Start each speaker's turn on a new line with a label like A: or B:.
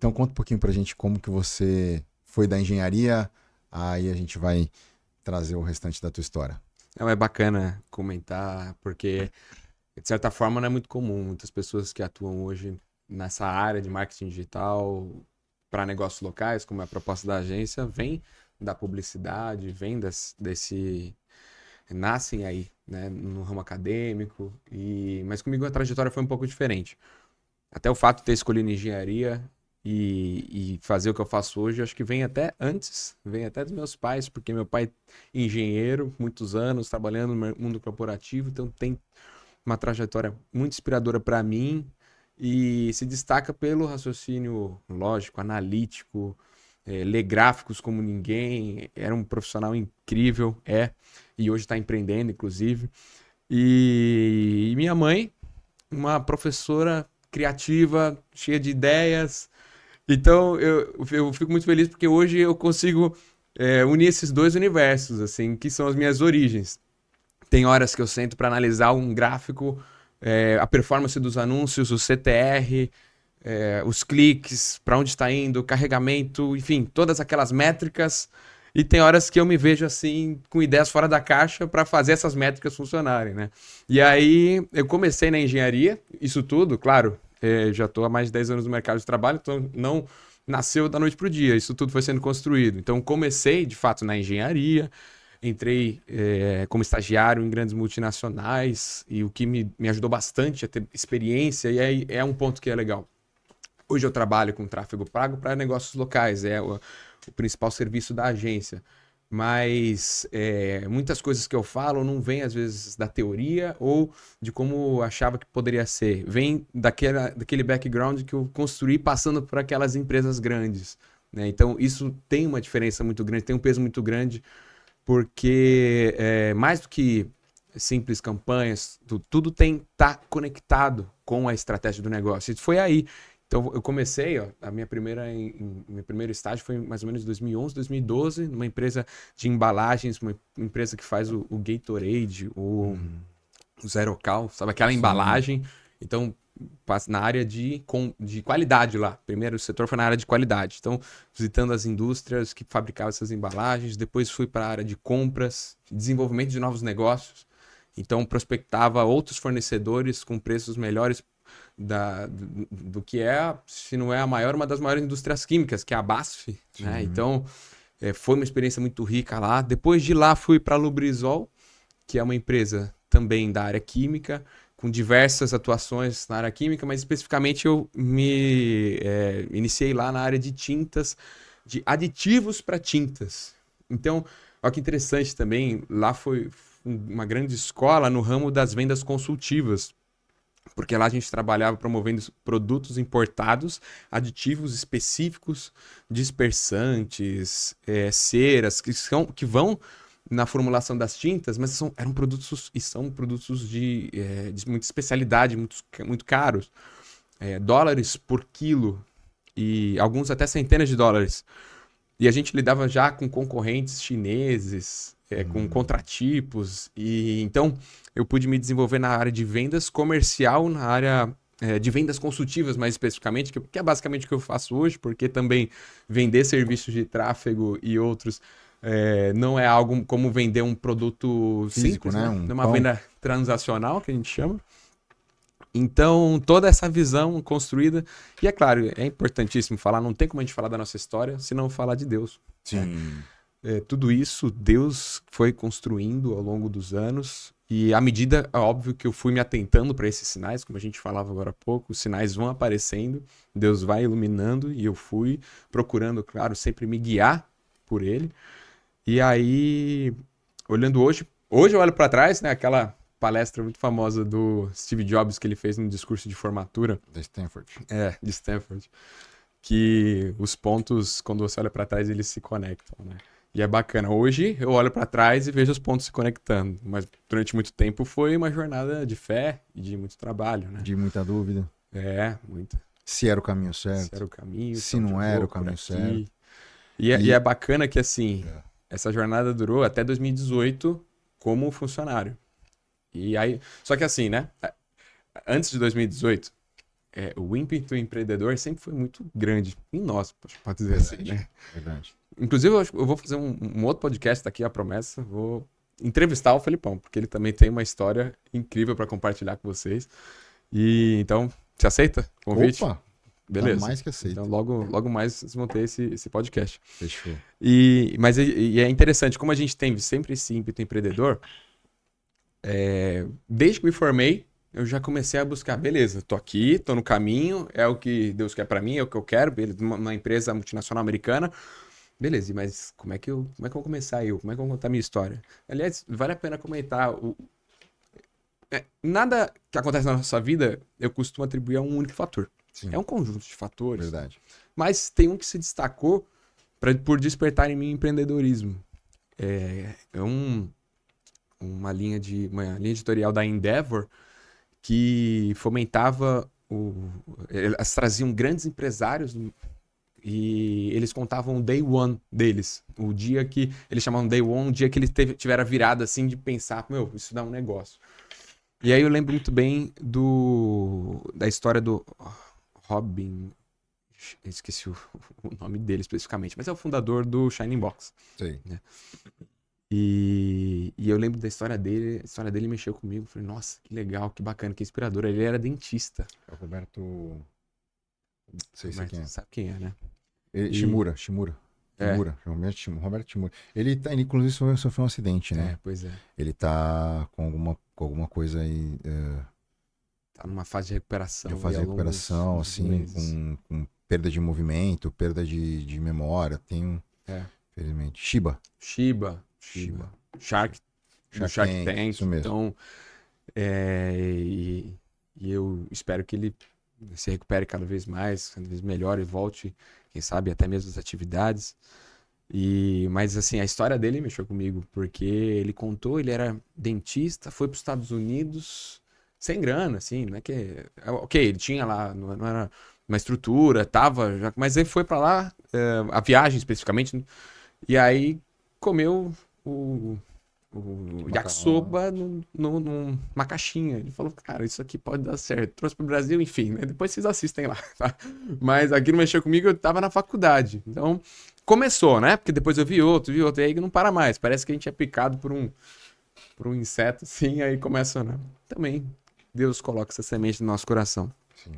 A: Então conta um pouquinho pra gente como que você foi da engenharia, aí a gente vai trazer o restante da tua história.
B: Não, é bacana comentar, porque de certa forma não é muito comum. Muitas pessoas que atuam hoje nessa área de marketing digital para negócios locais, como é a proposta da agência, vem da publicidade, desse nascem aí, né, no ramo acadêmico. Mas comigo a trajetória foi um pouco diferente. Até o fato de ter escolhido engenharia e fazer o que eu faço hoje, eu acho que vem até antes, vem até dos meus pais, porque meu pai é engenheiro, muitos anos trabalhando no mundo corporativo, então tem uma trajetória muito inspiradora para mim e se destaca pelo raciocínio lógico, analítico, ler gráficos como ninguém. Era um profissional incrível, e hoje está empreendendo, inclusive. E minha mãe, uma professora criativa, cheia de ideias. Então eu fico muito feliz porque hoje eu consigo unir esses dois universos, assim, que são as minhas origens. Tem horas que eu sento para analisar um gráfico, a performance dos anúncios, o CTR, os cliques, para onde está indo, o carregamento, enfim, todas aquelas métricas. E tem horas que eu me vejo assim, com ideias fora da caixa para fazer essas métricas funcionarem, né? E aí eu comecei na engenharia, isso tudo, claro, já estou há mais de 10 anos no mercado de trabalho, então não nasceu da noite para o dia, isso tudo foi sendo construído. Então comecei, de fato, na engenharia, entrei como estagiário em grandes multinacionais, e o que me ajudou bastante a ter experiência, e aí é um ponto que é legal. Hoje eu trabalho com tráfego pago para negócios locais, é o principal serviço da agência. Mas muitas coisas que eu falo não vêm, às vezes, da teoria ou de como eu achava que poderia ser. Vem daquele background que eu construí passando por aquelas empresas grandes, né? Então, isso tem uma diferença muito grande, tem um peso muito grande, porque mais do que simples campanhas, tudo tem que estar conectado com a estratégia do negócio. E foi aí. Então eu comecei, ó, meu primeiro estágio foi mais ou menos em 2011, 2012, numa empresa de embalagens, uma empresa que faz o Gatorade, o Zero Cal, sabe aquela
A: Sim.
B: embalagem. Então na área de qualidade lá. Primeiro o setor foi na área de qualidade. Então, visitando as indústrias que fabricavam essas embalagens, depois fui para a área de compras, desenvolvimento de novos negócios. Então, prospectava outros fornecedores com preços melhores do que é, se não é a maior, uma das maiores indústrias químicas, que é a BASF, né?
A: Sim.
B: Então, foi uma experiência muito rica lá. Depois de lá, fui para a Lubrizol, que é uma empresa também da área química, com diversas atuações na área química, mas especificamente eu me iniciei lá na área de tintas, de aditivos para tintas. Então, olha que interessante também, lá foi uma grande escola no ramo das vendas consultivas, porque lá a gente trabalhava promovendo produtos importados, aditivos específicos, dispersantes, ceras, que vão na formulação das tintas, mas eram produtos e são produtos de muita especialidade, muito caros. Dólares por quilo e alguns até centenas de dólares. E a gente lidava já com concorrentes chineses, com contratipos. E então eu pude me desenvolver na área de vendas comercial, na área de vendas consultivas, mais especificamente, que é basicamente o que eu faço hoje, porque também vender serviços de tráfego e outros não é algo como vender um produto
A: Físico,
B: simples,
A: né?
B: né?
A: Um
B: É uma
A: pão.
B: venda transacional, que a gente chama. Então, toda essa visão construída. E é claro, é importantíssimo falar, não tem como a gente falar da nossa história se não falar de Deus, né?
A: Sim.
B: Tudo isso Deus foi construindo ao longo dos anos. E à medida, é óbvio, que eu fui me atentando para esses sinais, como a gente falava agora há pouco, os sinais vão aparecendo, Deus vai iluminando e eu fui procurando, claro, sempre me guiar por Ele. E aí, olhando hoje eu olho para trás, né? Aquela palestra muito famosa do Steve Jobs que ele fez no discurso de formatura,
A: Da Stanford.
B: de Stanford, que os pontos, quando você olha para trás, eles se conectam, né? E é bacana. Hoje eu olho para trás e vejo os pontos se conectando, mas durante muito tempo foi uma jornada de fé e de muito trabalho, né?
A: De muita dúvida.
B: Muito.
A: Se era o caminho
B: Se
A: certo,
B: era o caminho, para
A: se
B: onde eu
A: não era
B: vou,
A: o
B: por
A: caminho certo.
B: aqui. E é
A: E
B: bacana que, assim, essa jornada durou até 2018 como funcionário. E aí, só que assim, né? Antes de 2018, o ímpeto empreendedor sempre foi muito grande. Em nós, pode dizer assim, né?
A: Verdade.
B: Inclusive, eu acho que eu vou fazer um outro podcast aqui, a promessa. Vou entrevistar o Felipão, porque ele também tem uma história incrível para compartilhar com vocês. E então, você aceita o convite?
A: Opa!
B: Beleza.
A: Tá mais que aceito.
B: Então, logo mais vocês vão ter esse podcast.
A: Fechou.
B: Mas é interessante, como a gente tem sempre esse ímpeto empreendedor, desde que me formei, eu já comecei a buscar, beleza, tô aqui, tô no caminho, é o que Deus quer pra mim, é o que eu quero, beleza, uma empresa multinacional americana. Beleza, mas como é que eu vou começar Como é que eu vou contar a minha história? Aliás, vale a pena comentar. Nada que acontece na nossa vida eu costumo atribuir a um único fator.
A: Sim.
B: É um conjunto de fatores.
A: Verdade.
B: Mas tem um que se destacou por despertar em mim empreendedorismo. Uma linha editorial da Endeavor que fomentava elas traziam grandes empresários e eles contavam o day one deles. O dia que eles chamavam day one, o dia que eles tiveram a virada assim de pensar, isso dá um negócio. E aí eu lembro muito bem da história do Robin, esqueci o nome dele especificamente, mas é o fundador do Shining Box.
A: Sei.
B: Né? E eu lembro da história dele, a história dele mexeu comigo. Falei, nossa, que legal, que bacana, que inspirador. Ele era dentista.
A: É o Roberto. Não sei se quem é.
B: Sabe quem é, né?
A: Shimura.
B: É.
A: Roberto Shimura. Ele inclusive, sofreu um acidente, né?
B: Pois é.
A: Ele tá com alguma coisa aí.
B: Tá numa fase de recuperação.
A: De fase de recuperação, assim, com perda de movimento, perda de memória. Tem infelizmente. Shiba. Shark
B: Tank.
A: Isso mesmo.
B: Então, e eu espero que ele se recupere cada vez mais, cada vez melhor e volte, quem sabe, até mesmo as atividades. Mas, assim, a história dele mexeu comigo, porque ele contou, ele era dentista, foi para os Estados Unidos sem grana, assim, não é que... Ok, ele tinha lá, não era uma estrutura, mas ele foi para lá, a viagem especificamente, e aí comeu o yakisoba numa caixinha. Ele falou, cara, isso aqui pode dar certo. Trouxe pro Brasil, enfim, né? Depois vocês assistem lá, tá? Mas aqui não mexeu comigo, eu tava na faculdade. Então, começou, né? Porque depois eu vi outro, e aí não para mais. Parece que a gente é picado por um inseto, assim, aí começa, né? Também, Deus coloca essa semente no nosso coração.
A: Sim.